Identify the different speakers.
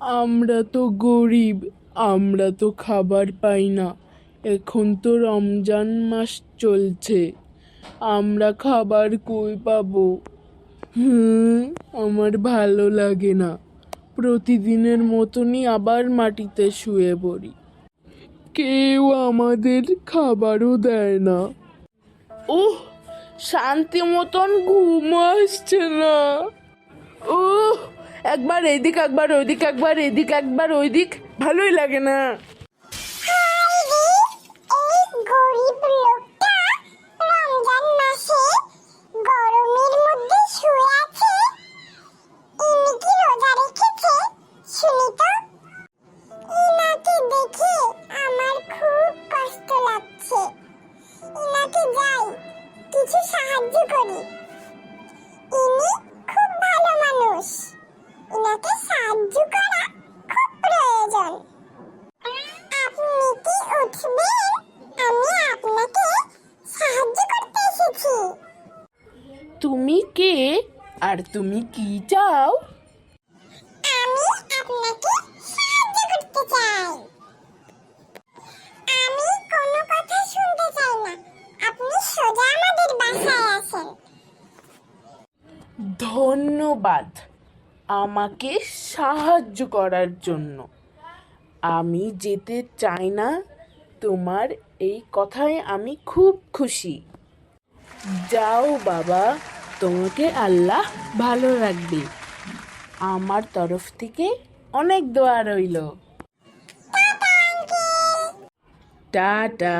Speaker 1: আমরা তো গরিব, আমরা তো খাবার পাই না। এখন তো রমজান মাস চলছে, আমরা খাবার কই পাবো? আমার ভালো লাগে না। প্রতিদিনের মতনই আবার মাটিতে শুয়ে পড়ি, কেউ আমাদের খাবারও দেয় না। উহ, শান্তি মতন ঘুম আসছে না। উহ, একবার এদিক একবার ওইদিক, একবার এদিক একবার ওইদিক, ভালোই লাগে না।
Speaker 2: কিছু সাহায্য করি। ইনি খুব ভালো মানুষ, ইনাকে সাহায্য করা খুব প্রয়োজন। আপনি কি উঠবেন? আমি আপনাকে সাহায্য করতে এসেছি।
Speaker 1: তুমি কে আর তুমি কি চাও?
Speaker 2: আমি আপনাকে সাহায্য করতে চাই। আমি কোনো কথা শুনতে চাই না, আপনি সোজা আমাদের বাসায় আসেন।
Speaker 1: ধন্যবাদ আমাকে সাহায্য করার জন্য। আমি যেতে চাই না, তোমার এই কথায় আমি খুব খুশি। যাও বাবা, তোমাকে আল্লাহ ভালো রাখবে। আমার তরফ থেকে অনেক দোয়া রইল। টাটা।